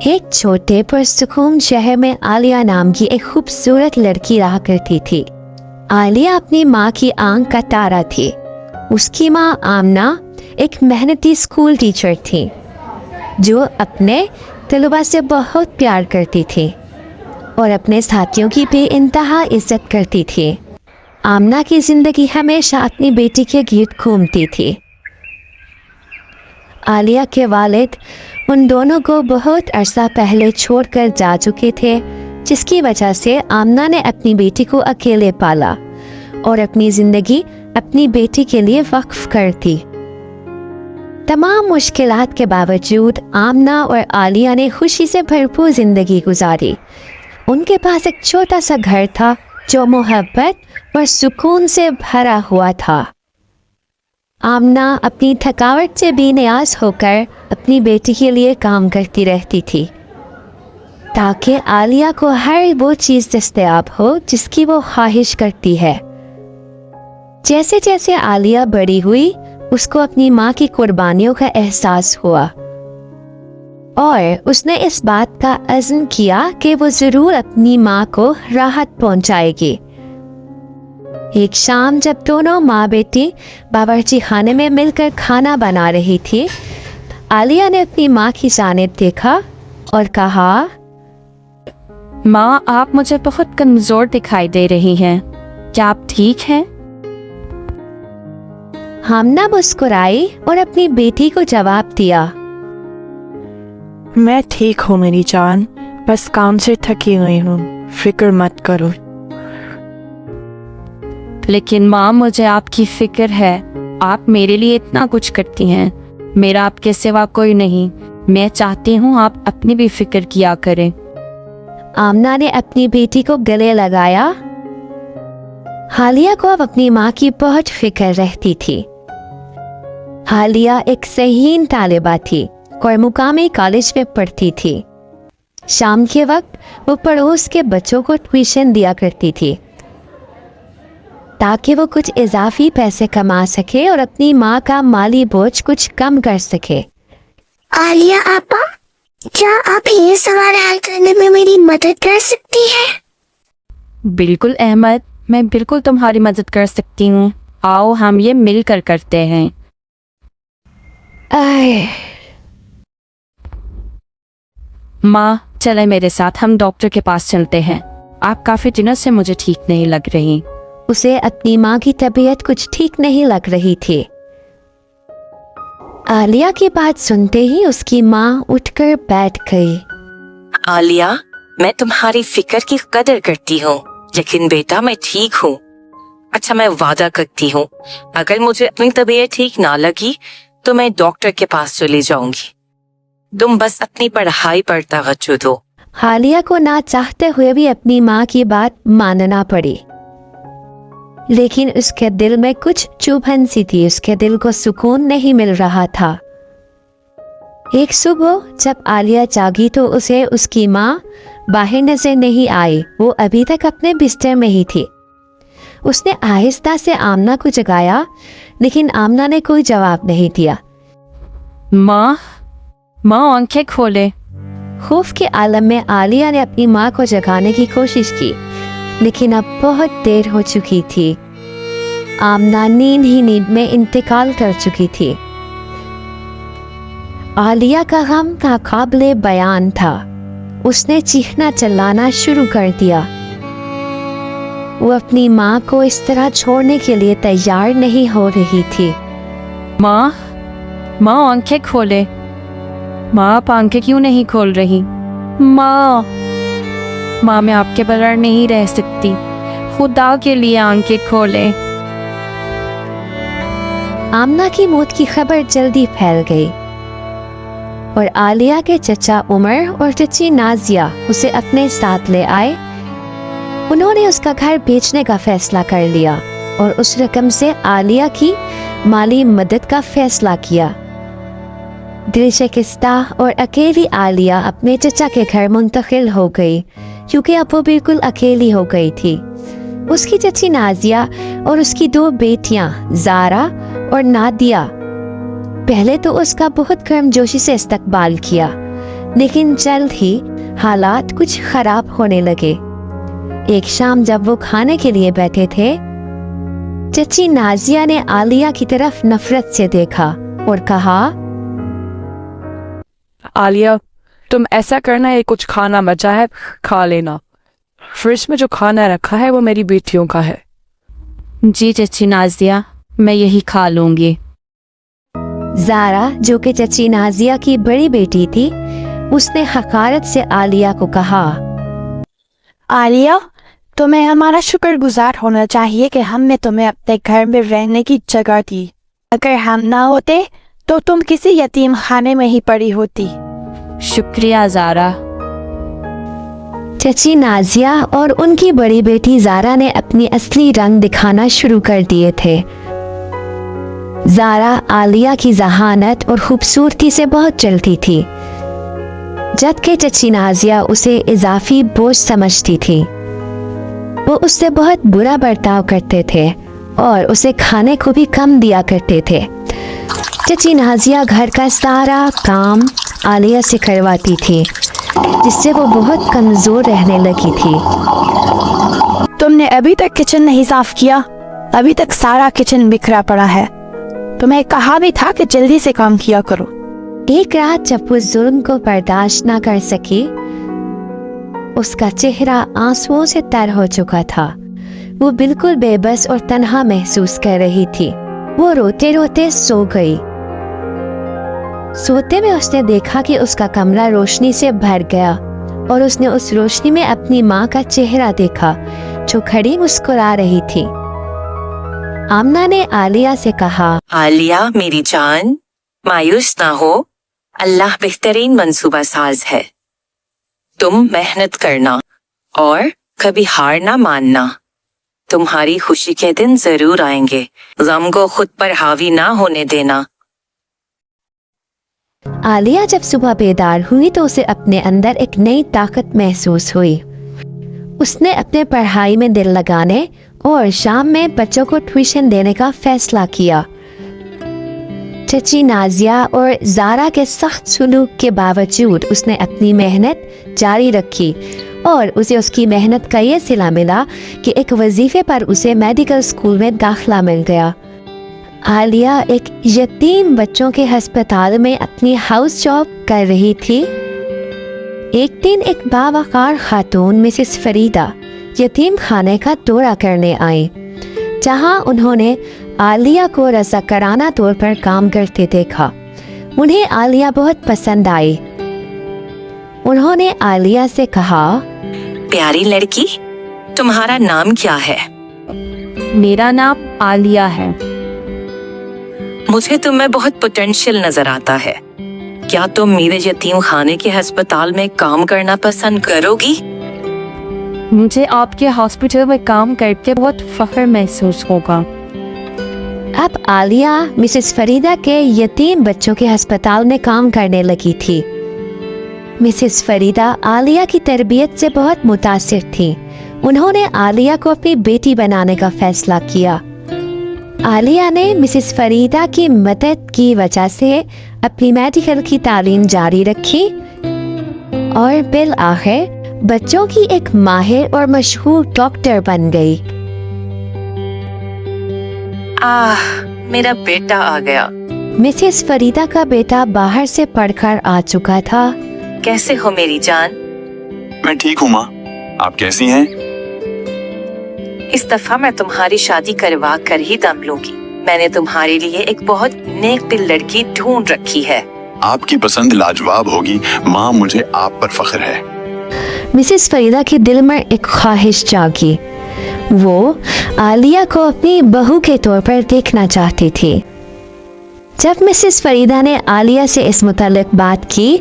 एक छोटे पुरसुकून शहर में आलिया नाम की एक खूबसूरत लड़की रहा करती थी। आलिया अपनी माँ की आंख का तारा थी। उसकी माँ आमना एक मेहनती स्कूल टीचर थी जो अपने तलबा से बहुत प्यार करती थी और अपने साथियों की भी इंतहा इज्जत करती थी। आमना की जिंदगी हमेशा अपनी बेटी के गिर्द घूमती थी। आलिया के वालिद उन दोनों को बहुत अरसा पहले छोड़कर जा चुके थे, जिसकी वजह से आमना ने अपनी बेटी को अकेले पाला और अपनी जिंदगी अपनी बेटी के लिए वक्फ कर दी। तमाम मुश्किलात के बावजूद आमना और आलिया ने खुशी से भरपूर जिंदगी गुजारी। उनके पास एक छोटा सा घर था जो मोहब्बत और सुकून से भरा हुआ था। आमना अपनी थकावट से बेनियाज होकर अपनी बेटी के लिए काम करती रहती थी ताकि आलिया को हर वो चीज़ दस्तयाब हो जिसकी वो ख्वाहिश करती है। जैसे जैसे आलिया बड़ी हुई उसको अपनी माँ की कुर्बानियों का एहसास हुआ और उसने इस बात का अज़्म किया कि वो ज़रूर अपनी माँ को राहत पहुँचाएगी। एक शाम जब दोनों माँ बेटी बावर्ची खाने में मिलकर खाना बना रही थी, आलिया ने अपनी माँ की जानिब देखा और कहा, माँ, आप मुझे बहुत कमजोर दिखाई दे रही हैं। क्या आप ठीक हैं? आमना मुस्कुराई और अपनी बेटी को जवाब दिया, मैं ठीक हूँ मेरी जान, बस काम से थकी हुई हूँ, फिक्र मत करो। लेकिन माँ, मुझे आपकी फिक्र है। आप मेरे लिए इतना कुछ करती हैं। मेरा आपके सिवा कोई नहीं। मैं चाहती हूँ आप अपनी भी फिक्र किया करें। आमना ने अपनी बेटी को गले लगाया। हालिया को अब अपनी माँ की बहुत फिक्र रहती थी। हालिया एक सहीन तालिबा थी और मुकामी कॉलेज में पढ़ती थी। शाम के वक्त वो पड़ोस के बच्चों को ट्यूशन दिया करती थी ताकि वो कुछ इजाफी पैसे कमा सके और अपनी माँ का माली बोझ कुछ कम कर सके। आलिया आपा, क्या आप ये सवाल हल करने में मेरी मदद कर सकती हैं? बिल्कुल अहमद, मैं बिल्कुल तुम्हारी मदद कर सकती हूँ। आओ हम ये मिलकर करते हैं। माँ, चले मेरे साथ, हम डॉक्टर के पास चलते हैं। आप काफी दिनों से मुझे ठीक नहीं लग रही। उसे अपनी माँ की तबीयत कुछ ठीक नहीं लग रही थी। आलिया की बात सुनते ही उसकी माँ उठकर बैठ गई। आलिया, मैं तुम्हारी फिक्र की कदर करती हूँ, लेकिन बेटा मैं ठीक हूँ। अच्छा, मैं वादा करती हूँ अगर मुझे अपनी तबीयत ठीक ना लगी तो मैं डॉक्टर के पास चली जाऊंगी। तुम बस अपनी पढ़ाई पर तवज्जो दो। आलिया को ना चाहते हुए भी अपनी माँ की बात मानना पड़ी, लेकिन उसके दिल में कुछ चुभन सी थी। उसके दिल को सुकून नहीं मिल रहा था। एक सुबह जब आलिया जागी तो उसे उसकी माँ बाहर नजर नहीं आई। वो अभी तक अपने बिस्तर में ही थी। उसने आहिस्ता से आमना को जगाया, लेकिन आमना ने कोई जवाब नहीं दिया। माँ, आंखें खोले। खौफ के आलम में आलिया ने अपनी माँ को जगाने की कोशिश की, लेकिन अब बहुत देर हो चुकी थी। आमना नींद ही नींद में इंतकाल कर चुकी थी। आलिया का गम नाकाबिले बयान था। उसने चीखना चिल्लाना शुरू कर दिया। वो अपनी माँ को इस तरह छोड़ने के लिए तैयार नहीं हो रही थी। माँ, आंखें खोले। माँ, आप आंखें क्यों नहीं खोल रही? माँ, मैं आपके बगैर नहीं रह सकती। खुदा के लिए आंखें खोले। आमना की मौत की खबर जल्दी फैल गई और आलिया के चचा उमर और चची नाजिया उसे अपने साथ ले आए। उन्होंने उसका घर बेचने का फैसला कर लिया और उस रकम से आलिया की माली मदद का फैसला किया। दिलशकिस्ता और अकेली आलिया अपने चचा के घर मुंतकिल हो गई, क्योंकि अब वो बिल्कुल अकेली हो गई थी। उसकी चची नाजिया और उसकी दो बेटियां ज़ारा और नादिया पहले तो उसका बहुत गर्मजोशी से इस्तकबाल किया, लेकिन जल्द ही हालात कुछ खराब होने लगे। एक शाम जब वो खाने के लिए बैठे थे, चची नाजिया ने आलिया की तरफ नफरत से देखा और कहा, आलिया, तुम ऐसा करना, ये कुछ खाना बचा है, खा लेना। फ्रिज में जो खाना रखा है वो मेरी बेटियों का है। जी चची नाजिया, मैं यही खा लूंगी। ज़ारा, जो कि चची नाजिया की बड़ी बेटी थी, उसने हकारत से आलिया को कहा, आलिया, तुम्हें हमारा शुक्रगुजार होना चाहिए कि हमने तुम्हें अपने घर में रहने की जगह दी। अगर हम ना होते तो तुम किसी यतीम खाने में ही पड़ी होती। शुक्रिया ज़ारा। चची नाजिया और उनकी बड़ी बेटी ज़ारा ने अपनी असली रंग दिखाना शुरू कर दिए थे। ज़ारा आलिया की जहानत और खूबसूरती से बहुत जलती थी, जबकि चची नाजिया उसे इजाफी बोझ समझती थी। वो उससे बहुत बुरा बर्ताव करते थे और उसे खाने को भी कम दिया करते थे। चची नाजिया घर का सारा काम आलिया से करवाती थी, जिससे वो बहुत कमजोर रहने लगी थी। तुमने अभी तक किचन नहीं साफ किया, अभी तक सारा किचन बिखरा पड़ा है। तुम्हें कहा भी था कि जल्दी से काम किया करो। एक रात जब वो जुल्म को बर्दाश्त ना कर सकी, उसका चेहरा आंसुओं से तर हो चुका था। वो बिल्कुल बेबस और तन्हा महसूस कर रही थी। वो रोते रोते सो गई। सोते में उसने देखा कि उसका कमरा रोशनी से भर गया और उसने उस रोशनी में अपनी माँ का चेहरा देखा, जो खड़ी मुस्कुरा रही थी। आमना ने आलिया से कहा, आलिया मेरी जान, मायूस ना हो, अल्लाह बेहतरीन मंसूबा साज है। तुम मेहनत करना और कभी हार ना मानना। तुम्हारी खुशी के दिन जरूर आएंगे। गम को खुद पर हावी ना होने देना। आलिया जब सुबह बेदार हुई तो उसे अपने अंदर एक नई ताकत महसूस हुई। उसने अपने पढ़ाई में दिल लगाने और शाम में बच्चों को ट्यूशन देने का फैसला किया। चची नाजिया और ज़ारा के सख्त सुलूक के बावजूद उसने अपनी मेहनत जारी रखी और उसे उसकी मेहनत का ये सिला मिला कि एक वजीफे पर उसे मेडिकल स्कूल में दाखिला मिल गया। आलिया एक यतीम बच्चों के अस्पताल में अपनी हाउस जॉब कर रही थी। एक दिन एक बावकार खातून मिसेस फरीदा यतीम खाने का दौरा करने आई, जहां उन्होंने आलिया को रज़ाकाराना तौर पर काम करते देखा। उन्हें आलिया बहुत पसंद आई। उन्होंने आलिया से कहा, प्यारी लड़की, तुम्हारा नाम क्या है? मेरा नाम आलिया है। मुझे तुम में बहुत पोटेंशियल नजर आता है। क्या तुम मेरे यतीम खाने के अस्पताल में काम करना पसंद करोगी? मुझे आपके हॉस्पिटल में काम करके बहुत फख्र महसूस होगा। अब आलिया मिसेस फरीदा के यतीम बच्चों के अस्पताल में काम करने लगी थी। मिसेस फरीदा आलिया की तरबियत से बहुत मुतासिर थी। उन्होंने आलिया को अपनी बेटी बनाने का फैसला किया। आलिया ने मिसेस फरीदा की मदद की वजह से अपनी मेडिकल की तालीम जारी रखी और बिल आखिर बच्चों की एक माहिर और मशहूर डॉक्टर बन गई। मेरा बेटा आ गया। मिसेस फरीदा का बेटा बाहर से पढ़कर आ चुका था। कैसे हो मेरी जान? मैं ठीक हूँ माँ, आप कैसी हैं? इस दफा मैं तुम्हारी शादी करवा कर ही दम लूंगी। मैंने तुम्हारे लिए एक बहुत नेक दिल लड़की ढूंढ रखी है। आपकी पसंद लाजवाब होगी माँ, मुझे आप पर फख्र है। मिसेस फरीदा के दिल में एक ख्वाहिश जागी। वो आलिया को अपनी बहू के तौर पर देखना चाहती थी। जब मिसेस फरीदा ने आलिया से इस मुतालिक बात की,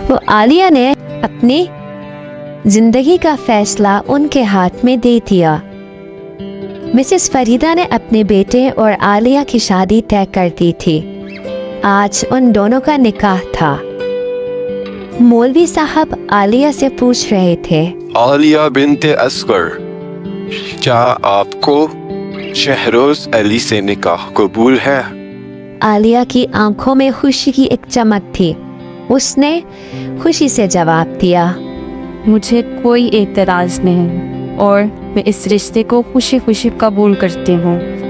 वो आलिया ने अपनी जिंदगी का फैसला उनके हाथ में दे दिया। मिसेस फरीदा ने अपने बेटे और आलिया की शादी तय कर दी थी। आज उन दोनों का निकाह था। मौलवी साहब आलिया से पूछ रहे थे, आलिया बिन्ते असगर, क्या आपको शहरोज अली से निकाह कबूल है? आलिया की आंखों में खुशी की एक चमक थी। उसने खुशी से जवाब दिया। मुझे कोई एतराज़ नहीं और मैं इस रिश्ते को खुशी खुशी कबूल करती हूँ।